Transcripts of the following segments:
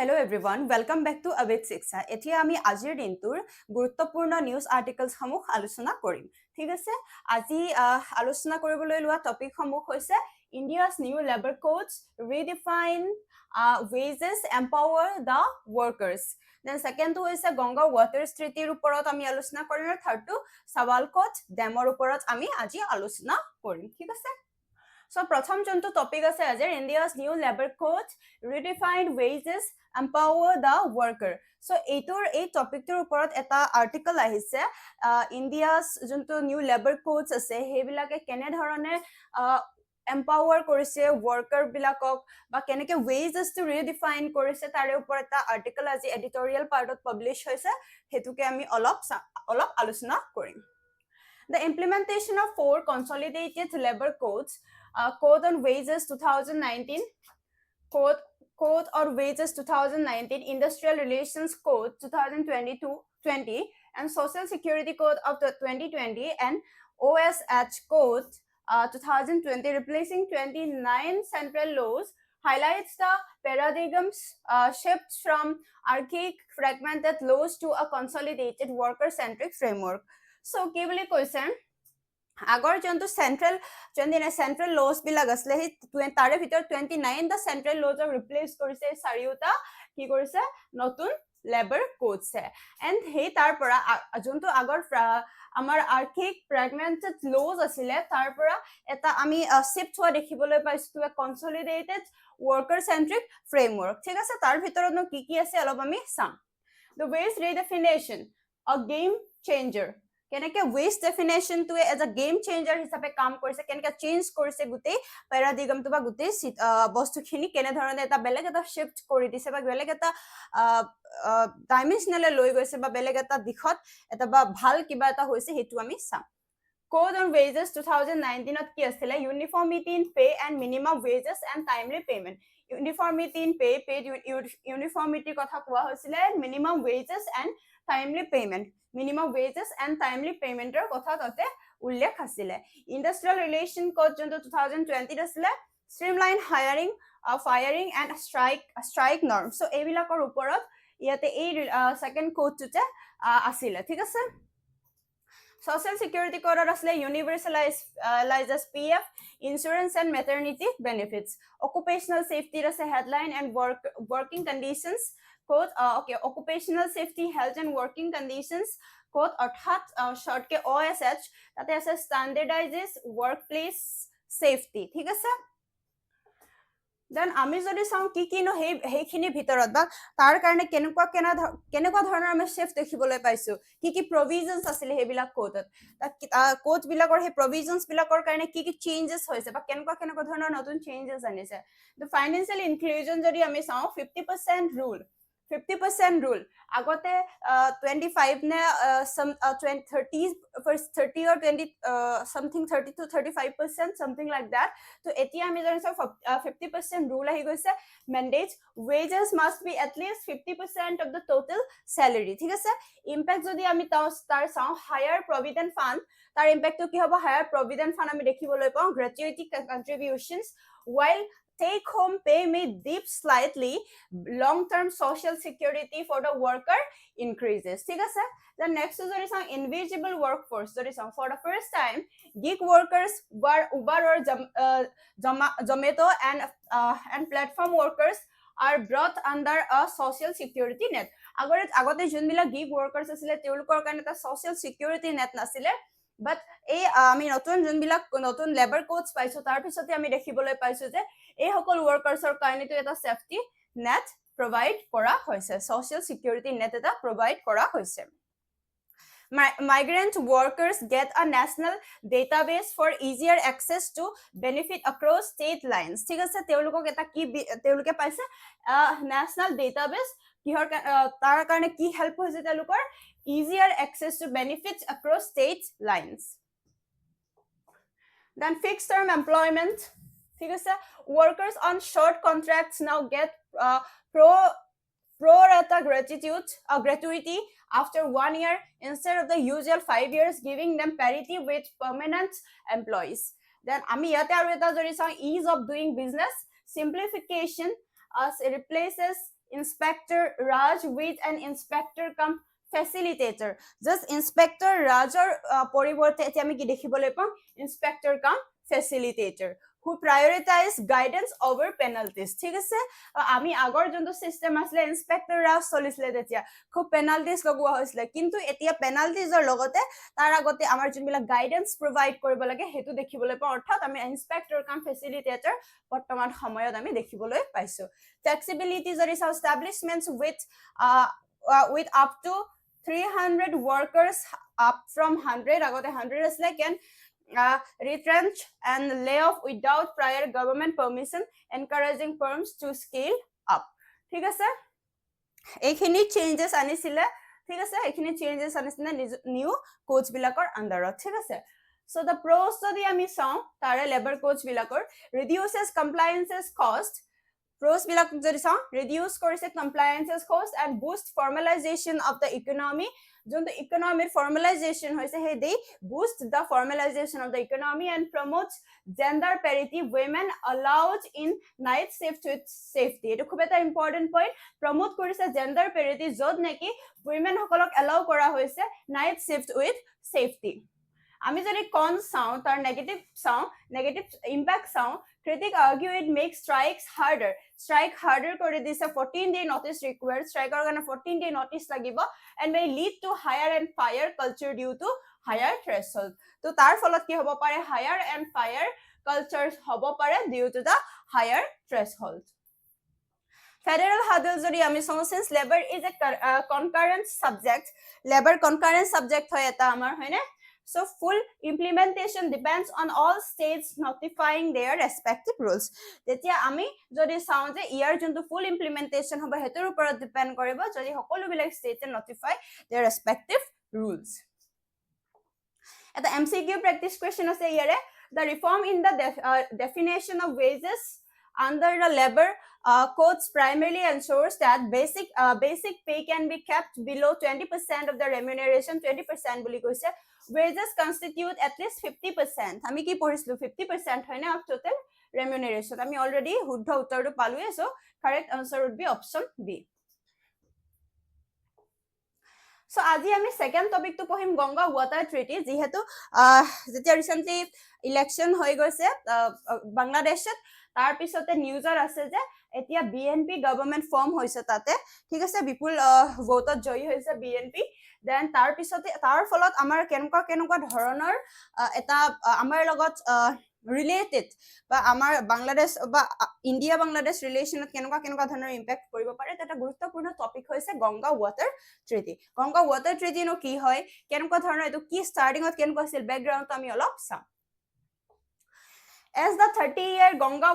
Hello everyone, welcome back to Abid Shiksha. এতিয়া আমি আজিৰ দিনটোৰ গুৰুত্বপূৰ্ণ নিউজ আৰ্টিকলছ সমূহ আলোচনা কৰিম। ঠিক আছে, আজি আলোচনা কৰিবলৈ লোৱা টপিক সমূহ হৈছে India's new labor codes, redefine wages, empower the workers. Then second to হৈছে Ganga Waters Treaty ওপৰত আমি আলোচনা কৰিম আৰু third to Sawalkot Damৰ ওপৰত আমি আজি আলোচনা কৰিম। ঠিক আছে? So প্ৰথম যোনটো টপিক আছে আজি India's new labor codes, redefine wages, empower the worker. So এই টপিকটোৰ ওপৰত এটা আৰ্টিকল আহিছে ইণ্ডিয়াছ যোনটো নিউ লেবাৰ কোডছ আছে সেইবিলাকে কেনে ধৰণে এম্পাৱাৰ কৰিছে ওয়াৰ্কাৰ বিলাকক বা কেনেকে ওয়েজেছটো ৰিডিফাইন কৰিছে তাৰে ওপৰত এটা আৰ্টিকল আজি এডিটৰিয়েল পাৰ্টত পাবলিছ হৈছে হেতুকে আমি অলপ আলোচনা কৰিম The implementation of 4 consolidated labor codes, Code on Wages 2019, Code on Wages 2019, Industrial Relations Code 2020, and Social Security Code of 2020, and OSH Code 2020, replacing 29 central laws, highlights the paradigm's shift from archaic, fragmented laws to a consolidated, worker-centric framework. So কি বুলি কৈছে আগৰ যোনটো central lodge বিলাক আছিলে সেই তাৰে ভিতৰত 29 টা চেন্ট্ৰেল লজক ৰিপ্লেচ কৰিছে চাৰিওটা কি কৰিছে নতুন লেবাৰ কোডছে এণ্ড সেই তাৰ পৰা যোনটো আগৰ আমাৰ আৰ্কিক ফ্ৰেগমেন্টেড লজ আছিলে তাৰ পৰা এটা আমি শিফট হোৱা দেখিবলৈ পাইছো কনসলিডেটেড ওয়াৰ্কাৰ চেন্ট্ৰিক ফ্ৰেমৱৰ্ক ঠিক আছে তাৰ ভিতৰতনো কি আছে অলপ আমি চাম The wage redefinition, a game changer. কেনেকে ওয়েজ ডেফিনেশনটো এজ আ গেম চেঞ্জাৰ হিচাপে কাম কৰিছে কেনেকে চেঞ্জ কৰিছে গুটেই প্যাৰাডিগমটো বা গুটেই বস্তুখিনি কেনে ধৰণে এটা বেলেগ এটা শিফট কৰি দিছে বা বেলেগ এটা ডাইমেনশনালে লৈ গৈছে বা বেলেগ এটা দিশত এটা বা ভাল কিবা এটা হৈছে হেতু আমি চাম Code on Wages 2019 ত কি আছিল Uniformity in Pay and Minimum Wages and Timely Payment Uniformity in Pay paid uniformity কথা কোৱা হৈছিল Minimum Wages and Timely Payment Minimum Wages and Timely Payment ৰ কথা তাতে উল্লেখ আছিল Industrial Relation Code যোনটো 2020 আছিল Streamline Hiring Firing and Strike Norms so এইবিলাকৰ ওপৰত ইয়াতে এই সেকেন্ড কোডটোতে আছিল ঠিক আছে Social Security Code asle universalises PF, insurance and maternity benefits. Occupational safety is a headline and working conditions code. Occupational safety, health and working conditions code. Orthat short ke OSH that is standardizes workplace safety. ঠিক আছে then আমি যদি চাও কি কিনো হেইখিনি ভিতৰত বা তাৰ কাৰণে কেনেকুৱা ধৰণৰ আমি শিফট দেখিবলৈ পাইছো কি প্ৰভিজনস আছিল হেবিলাক কোডত কোড বিলাকৰ হে প্ৰভিজনস বিলাকৰ কাৰণে কি চেঞ্জেস হৈছে বা কেনেকুৱা ধৰণৰ নতুন চেঞ্জেস আনিছে the financial inclusion যদি আমি চাও 50% rule 50% rule আগতে 25 নে some 30 or 20 something 30 to 35% something like that so etia ami jani 50% rule ahi goise mandates wages must be at least 50% of the total salary ঠিক আছে impact jodi ami tar sao higher provident fund tar impact to ki hobo higher provident fund ami dekhiboloi pao gratuity contributions while take home pay may dip slightly long term social security for the worker increases ঠিক আছে the next is some invisible workforce for the first time gig workers were Uber or Zomato and platform workers are brought under a social security net agote junbila gig workers asile teulukor karone ta social security net nasile but এই আমি নতুন যোনবিলাক নতুন labour কোডছ পাইছো তাৰ পিছতে আমি দেখিবলৈ পাইছো যে এই সকল ওয়াৰ্কাৰ্ছৰ কাৰণে এটা সেফটি নেট প্ৰভাইড কৰা হৈছে সোশ্যাল সিকিউৰিটি নেট এটা প্ৰভাইড কৰা হৈছে Migrant workers get a national database for easier access to benefit across state lines ঠিক আছে তেওঁলোকক এটা কি তেওঁলোকে পাইছে national database কিহৰ তাৰ কাৰণে কি হেল্প হৈছে তেওঁলোকৰ easier access to benefits across state lines then fixed term employment ঠিক আছে workers on short contracts now get pro rata gratuity after 1 year instead of the usual 5 years giving them parity with permanent employees then ami yate aru eta jori sa ease of doing business simplification replaces inspector Raj with an inspector come facilitator. Just inspector Rajor poriborte etia ami ki dekhibole pam inspector come facilitator who prioritize guidance over penalties. ঠিক আছে আমি আগৰ যোনটো system আসলে inspector ৰাজ চলিছিলে তেতিয়া খুব penalties লগোৱা হৈছিলে কিন্তু এতিয়া পেনাল্টিজৰ লগতে তাৰ আগতে আমাৰ যোনবিলাক গাইডেন্স প্ৰভাইড কৰিব লাগে হেতু দেখিবলৈ পাওঁ অৰ্থাৎ আমি ইন্সপেক্টৰ কাম ফেসিলিটেটৰ বৰ্তমান সময়ত আমি দেখিবলৈ পাইছো flexibility যদি establishments with up to 300 workers up from 100 আগতে 100 আসলে can retrench and lay off without prior government permission, encouraging firms to scale up. ঠিক আছে এইখিনি চেঞ্জেস আনিছিলে ঠিক আছে এইখিনি চেঞ্জেস আনিছিলে নিউ কোচ বিলাকৰ আন্ডাৰত ঠিক আছে so the pros যদি আমি চাও তাৰে লেবাৰ কোচ বিলাকৰ reduces compliances cost pros বিলাক যদি চাও reduce কৰিছে compliances cost and boost formalization of the economy the economic formalization hoise hey they boost the formalization of the economy and promotes gender parity women allowed in night shift with safety eto khub eta important point promote korise gender parity jod neki women hokolok allow kora hoise night shift with safety আমি যদি কন চাও তার negative impact চাও critic argue it makes strike harder করে দিছে 14 day notice required strike কাৰণে 14 day notice লাগিব and may lead to hire and fire culture due to higher threshold তো তাৰ ফলত কি হ'ব পাৰে hire and fire culture হ'ব পাৰে due to the higher threshold federal hurdle যদি আমি চাও since labor is a concurrent subject হয় এটা আমাৰ হয়নে So full implementation depends on all states notifying their respective rules. Tetia ami jodi sao je year jonto full implementation hoba hetur upor depend koribo jodi hokolo bilak state notify their respective rules. At the MCQ practice question ase yare the reform in the definition of wages under the labor codes primarily ensures that basic pay can be kept below 20% of the remuneration 20% boli koise wages constitute at least 50% ami ki porislu 50% hoine of total remuneration ami already huddha uttor to palu so correct answer would be option B so আজি আমি second topic to pohim Ganga Water Treaty jihetu jetia recently election hoi goise Bangladeshot tar pisote newsar ase je etia BNP government form hoise tate ঠিক আছে বিপুল vote joyi hoise BNP then tar pisote tar folot amar kenuka dhoroner eta amar logot related ba amar Bangladesh ba India Bangladesh relation kenuka dhoroner impact koribo pare eta guruttopurno topic hoise Ganga Water Treaty no ki hoy kenuka dhoroner etu ki starting ot kenuka sil background to ami olop sam As the 30-year Ganga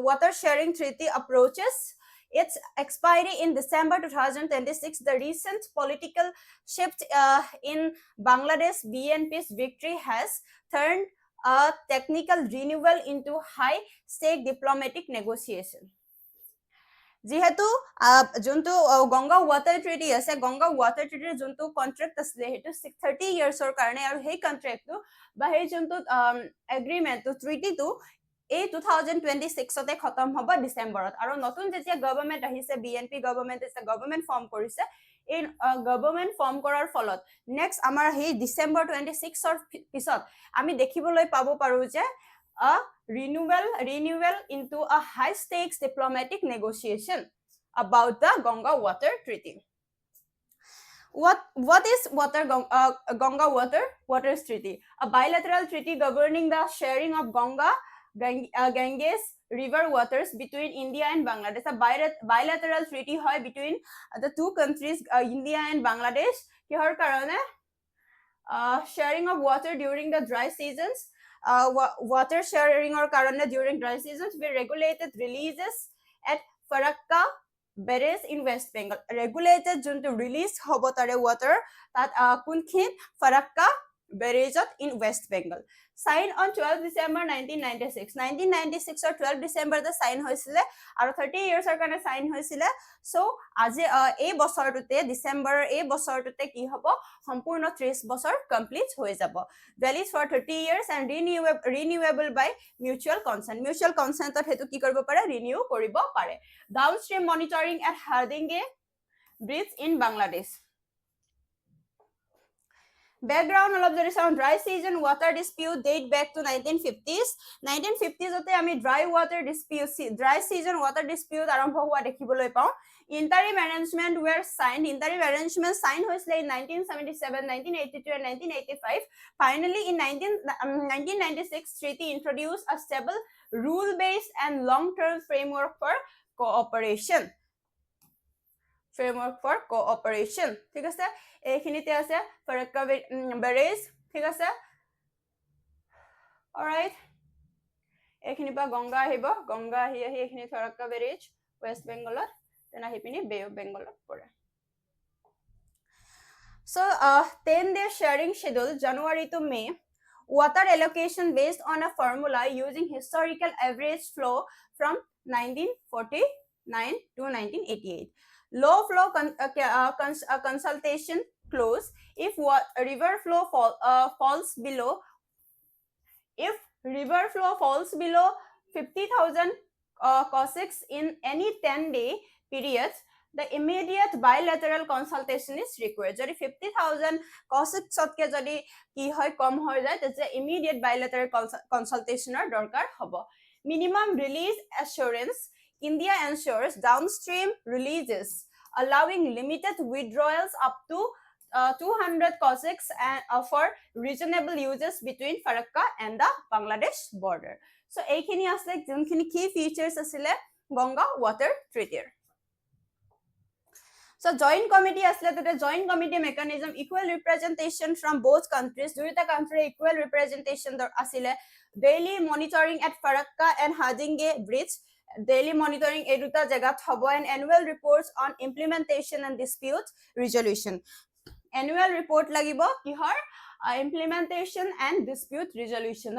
water sharing treaty approaches its expiry in December 2026, the recent political shift in Bangladesh BNP's victory has turned a technical renewal into high-stake diplomatic negotiation. যিহেতু যোনটো Ganga water treaty আছে Ganga water ট্ৰিটিৰ যোনটো contract আছে হেতু 30 ইয়াৰ্ছৰ কাৰণে আৰু সেই কন্ট্ৰাক্টটো বা সেই যোনটো এগ্ৰিমেন্টটো ট্ৰিটিটো এই 2026 তে খতম হ'ব ডিসেম্বৰত আৰু নতুন যেতিয়া গৱৰ্ণমেন্ট আহিছে বিএনপি গৱৰ্ণমেন্ট আছে গৱৰ্ণমেন্ট ফৰ্ম কৰিছে এই গৱৰ্ণমেন্ট ফৰ্ম কৰাৰ ফলত নেক্সট আমাৰ সেই ডিসেম্বৰ 26 ৰ পিছত আমি দেখিবলৈ পাব পাৰো যে a renewal into a high stakes diplomatic negotiation about the Ganga Water Treaty. What is Ganga Waters Treaty? A bilateral treaty governing the sharing of Ganges river waters between India and Bangladesh. A bilateral treaty hoy between the two countries India and Bangladesh kihor karone sharing of water during the dry seasons water sharing or karone during dry seasons be regulated releases at Farakka barrage in West Bengal regulated junto release hobo tare water that kunkin Farakka barrage in West Bengal. Signed on 12 December 1996. 1996 or 12 December the sign hoisile aru 30 years er karone sign hoisile. So aje ei bosor tute December ei bosor tute ki hobo sampurno 30 bosor complete hoi jabo. Valid for 30 years and renewable by mutual consent. Mutual consent or hetu ki koribo pare renew koribo pare. Downstream monitoring at Hardinge Bridge in Bangladesh. Background all of the sound dry season water dispute date back to 1950s. 1950s ote ami dry season water dispute arambho hua dekhiboloi pao. Interim arrangement were signed. Interim arrangement signed hoisle in 1977, 1982 and 1985. Finally in 1996 treaty introduced a stable rule based and long term framework for cooperation. ঠিক আছে এইখিনিতে আছে Farakka barrage ঠিক আছে alright এইখিনি পা গংগা আহিব গংগা আহি এইখিনি ফাৰাক্কা ব্যাৰেজ ওয়েস্ট বেঙ্গলত তেন আহি পিনি বে অফ বেঙ্গলত পৰে so 10-day sharing schedule January to May water allocation based on a formula using historical average flow from 1949 to 1988. Low flow consultation close if river flow falls below 50,000 cosecks in any 10-day periods the immediate bilateral consultation is required. Jodi 50,000 cosecks otke jodi ki hoy kom hoy jay tete immediate bilateral consultation er dorkar hobo. Minimum release assurance India ensures downstream releases, allowing limited withdrawals up to 200 cosecks for reasonable uses between Farakka and the Bangladesh border. So, eikhini asle jonkhini key features asile Ganga Water Treaty. So, joint committee asle the joint committee mechanism equal representation from both countries. Duita country equal representation asile daily monitoring at Farakka and Hardinge Bridge. Daily monitoring eduta jagat hobo and annual reports on implementation and dispute resolution. Annual report lagibo kihor implementation and dispute resolution.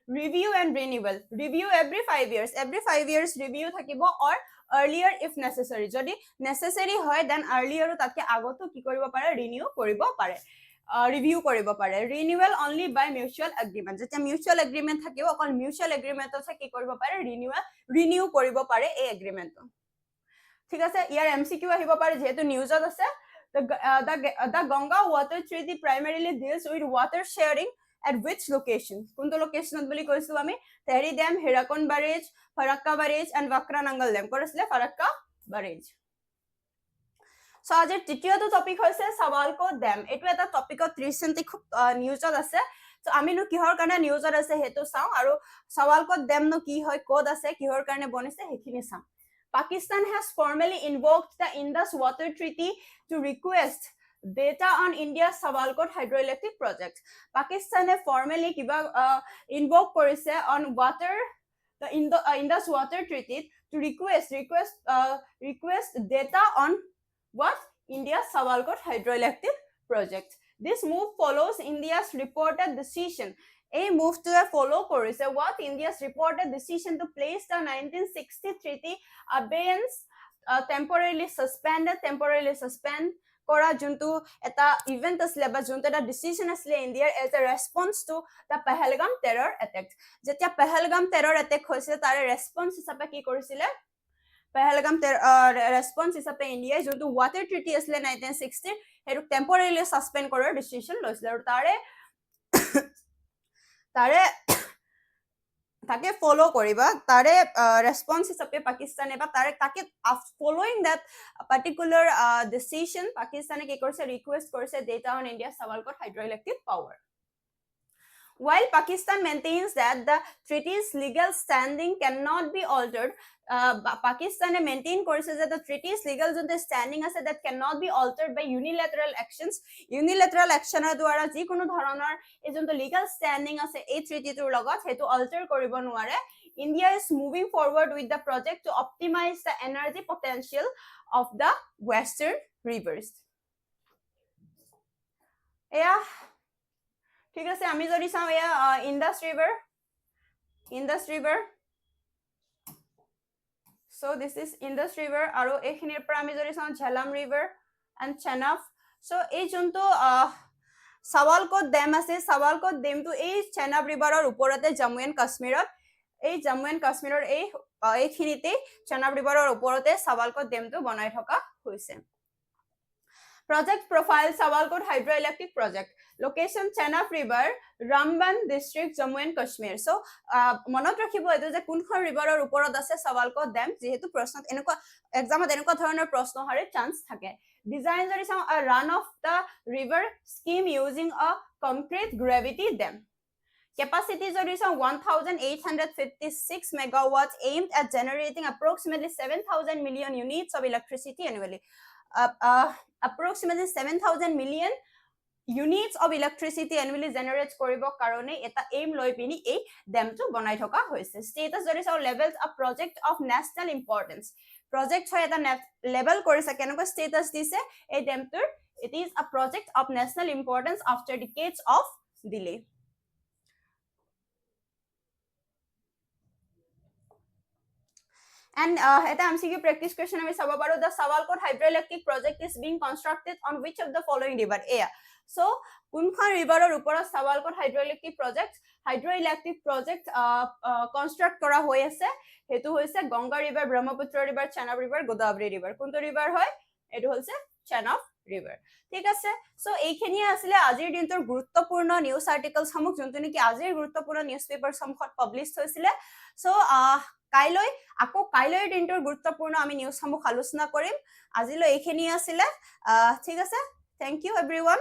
Review and renewal. Review every 5 years. Every 5 years review thakibo or earlier if necessary. Jodi necessary hoy then earlier tatke agoto ki koribo pare renew koribo pare. Review koribo pare renewal only by mutual agreement jeta mutual agreement thakibo okol mutual agreement ose ki koribo pare renew koribo pare ei agreement ঠিক আছে ইয়াৰ MCQ আহিব পাৰে যেহেতু নিউজত আছে the Ganga Water Treaty primarily deals with water sharing at which location কোনটো লোকেশনত বুলি কৈছো আমি Tehri Dam Hirakon Barrage Farakka Barrage and Vakranangal Dam কৰিছিলে Farakka Barrage So আজিৰ তৃতীয়টো টপিক হৈছে Sawalkot Dam এটো এটা টপিকত ৰিসেন্টলি খুব নিউজত আছে So আমি নো কিহৰ কাৰণে নিউজত আছে হেতু চাও আৰু Sawalkot Dam নো কি হয় কোড আছে কিহৰ কাৰণে বনিছে হেখিনি চাম Pakistan has formally invoked the Indus Water Treaty to request data on India's Sawalkot Hydroelectric Project. Pakistan has formally invoke korise on the Indus Water Treaty to request data on what India's Sawalkot Hydroelectric Project. This move follows India's reported decision. A move to follow korise what India's reported decision to place the 1960 treaty abeyance temporarily suspend kora juntu eta event asle ba juntu eta decision asle India as a response to the Pahalgam terror attack jetia Pahalgam terror attack hoise tare response hisabe ki korisile Pahalgam response hisabe India juntu water treaty asle 1960 heru temporarily suspend korar decision loisile aru tare তাকে ফলো করিবা তারে response হিসাবে পাকিস্তানে বা তারে তাকে following that particular decision পাকিস্তানে কি কৰিছে ৰিকোয়েস্ট কৰিছে data on India's Sawalkot hydroelectric power While Pakistan maintains that the treaty's legal standing cannot be altered, Pakistan maintain courses that the treaty's legal standing as that cannot be altered by unilateral actions. Unilateral action dwara ji kono dhoronar ei jonto legal standing ase ei treaty tur logot hetu alter koribo nuare. India is moving forward with the project to optimize the energy potential of the western rivers. ঠিক আছে আমি যদি চাওঁ এয়া Indus river so this is Indus river আৰু এইখিনিৰ পৰা আমি যদি চাওঁ Jhelum river and Chenab so এই যোনটো Sawalkot dam আছে Sawalkot dam to এই Chenab river ৰ ওপৰতে জম্মু এণ্ড কাশ্মীৰত এই জম্মু এণ্ড কাশ্মীৰৰ এইখিনিতে Chenab river ৰ ওপৰতে Sawalkot dam টো বনাই থকা হৈছে Project profile Sawalkot Hydroelectric Project location Chenab River Ramban district Jammu and Kashmir so মনত ৰাখিব এটো যে কোনখন ৰিভাৰৰ ওপৰত আছে Sawalkot dam যেহেতু প্ৰশ্নত এনেকুৱা এক্সামত এনেকুৱা ধৰণৰ প্ৰশ্ন হাৰে চান্স থাকে ডিজাইন যদি চাওঁ a run of the river scheme using a concrete gravity dam capacity যদি চাওঁ 1856 megawatts aimed at generating approximately 7000 million units of electricity annually approximately 7000 million units of electricity annually generates koribo karone eta aim loi pini ei dam to banai thoka hoise status jori saw levels a project of national importance project hoy eta level korise kenoko status dise ei dam tur it is a project of national importance after decades of delay And eta MCQ practice question ami sabo paru the Sawalkot Hydroelectric Project is being constructed on which of the following river so kunkhon river or upor Sawalkot Hydroelectric Project construct kora hoi ase hetu hoise Ganga river Brahmaputra river Chenab river Godavari river kunto river hoy etu hoise Chenab river ঠিক আছে so এইখিনি আসলে আজিৰ দিনটোৰ গুৰুত্বপূৰ্ণ news আৰ্টিকেলস সমূহ যোনটো নেকি আজিৰ গুৰুত্বপূৰ্ণ নিউজ পেপাৰ সমূহত পাবলিশ হৈছিল সো কাইলৈৰ দিনটোৰ গুৰুত্বপূৰ্ণ আমি নিউজ সমূহ আলোচনা কৰিম আজিলৈ এইখিনি আছিল ঠিক আছে থ্যাংক ইউ এভৰিওয়ান